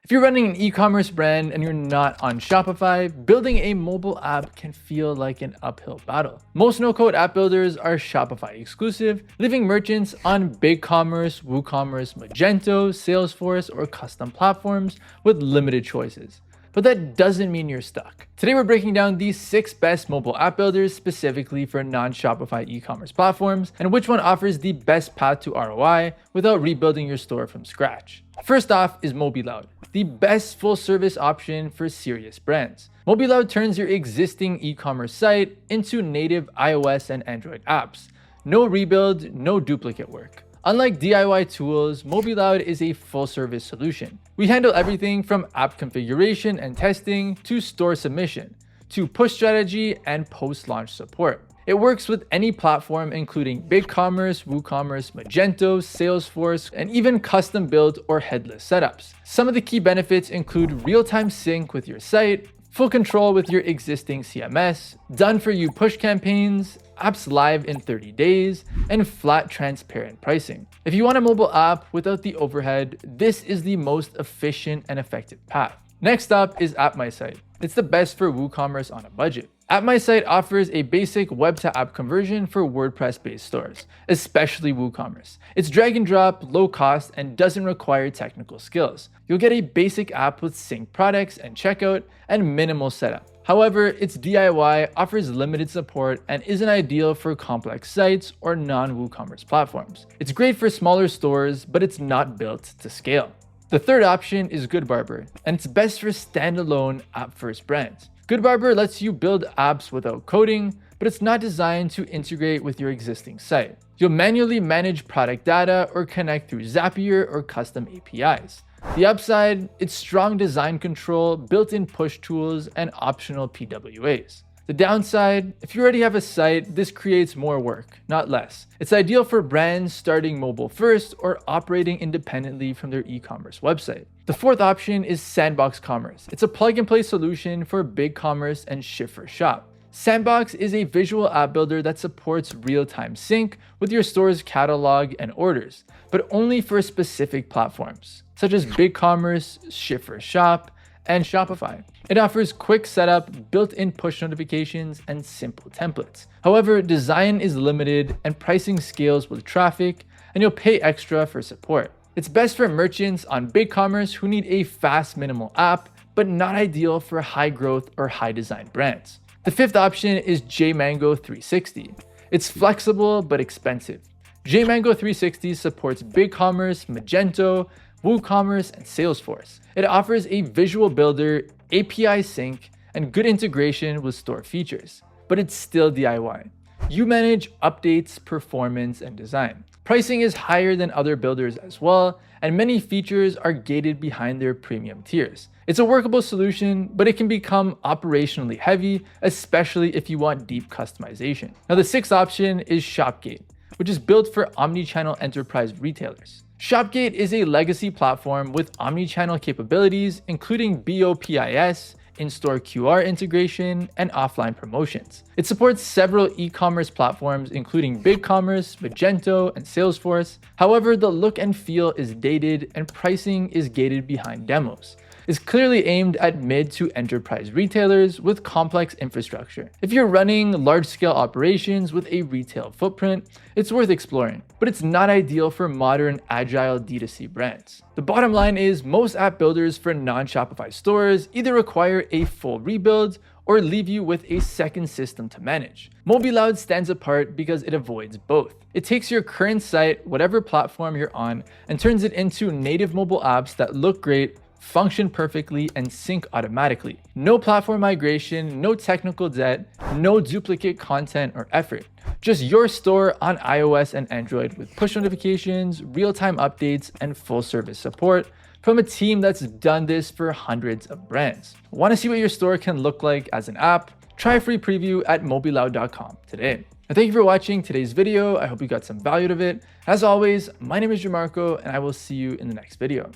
If you're running an e-commerce brand and you're not on Shopify, building a mobile app can feel like an uphill battle. Most no-code app builders are Shopify exclusive, leaving merchants on BigCommerce, WooCommerce, Magento, Salesforce, or custom platforms with limited choices. But that doesn't mean you're stuck. Today we're breaking down the 6 best mobile app builders specifically for non-Shopify e-commerce platforms and which one offers the best path to ROI without rebuilding your store from scratch. First off is MobiLoud, the best full-service option for serious brands. MobiLoud turns your existing e-commerce site into native iOS and Android apps. No rebuild, no duplicate work. Unlike DIY tools, MobiLoud is a full-service solution. We handle everything from app configuration and testing to store submission, to push strategy and post-launch support. It works with any platform including BigCommerce, WooCommerce, Magento, Salesforce, and even custom-built or headless setups. Some of the key benefits include real-time sync with your site, full control with your existing CMS, done-for-you push campaigns, apps live in 30 days, and flat transparent pricing. If you want a mobile app without the overhead, this is the most efficient and effective path. Next up is AppMySite. It's the best for WooCommerce on a budget. AppMySite offers a basic web-to-app conversion for WordPress-based stores, especially WooCommerce. It's drag and drop, low cost, and doesn't require technical skills. You'll get a basic app with synced products and checkout and minimal setup. However, its DIY offers limited support and isn't ideal for complex sites or non-WooCommerce platforms. It's great for smaller stores, but it's not built to scale. The third option is GoodBarber, and it's best for standalone app-first brands. GoodBarber lets you build apps without coding, but it's not designed to integrate with your existing site. You'll manually manage product data or connect through Zapier or custom APIs. The upside, it's strong design control, built-in push tools, and optional PWAs. The downside, if you already have a site, this creates more work, not less. It's ideal for brands starting mobile first or operating independently from their e-commerce website. The fourth option is Sandbox Commerce. It's a plug-and-play solution for BigCommerce and Ship4Shop. Sandbox is a visual app builder that supports real-time sync with your store's catalog and orders, but only for specific platforms, such as BigCommerce, Ship4Shop, and Shopify. It offers quick setup, built-in push notifications, and simple templates. However, design is limited and pricing scales with traffic, and you'll pay extra for support. It's best for merchants on BigCommerce who need a fast, minimal app, but not ideal for high growth or high design brands. The fifth option is JMango 360. It's flexible but expensive. JMango 360 supports BigCommerce, Magento, WooCommerce, and Salesforce. It offers a visual builder, API sync, and good integration with store features, but it's still DIY. You manage updates, performance, and design. Pricing is higher than other builders as well, and many features are gated behind their premium tiers. It's a workable solution, but it can become operationally heavy, especially if you want deep customization. Now, the sixth option is Shopgate, which is built for omnichannel enterprise retailers. Shopgate is a legacy platform with omnichannel capabilities, including BOPIS, in-store QR integration, and offline promotions. It supports several e-commerce platforms, including BigCommerce, Magento, and Salesforce. However, the look and feel is dated and pricing is gated behind demos. It's clearly aimed at mid to enterprise retailers with complex infrastructure. If you're running large-scale operations with a retail footprint, it's worth exploring, but it's not ideal for modern, agile D2C brands. The bottom line is most app builders for non-Shopify stores either require a full rebuild or leave you with a second system to manage. MobiLoud stands apart because it avoids both. It takes your current site, whatever platform you're on, and turns it into native mobile apps that look great, function perfectly, and sync automatically. No platform migration, no technical debt, no duplicate content or effort. Just your store on iOS and Android with push notifications, real-time updates, and full service support from a team that's done this for hundreds of brands. Want to see what your store can look like as an app? Try a free preview at MobiLoud.com today. Now, thank you for watching today's video. I hope you got some value out of it. As always, my name is Jamarco, and I will see you in the next video.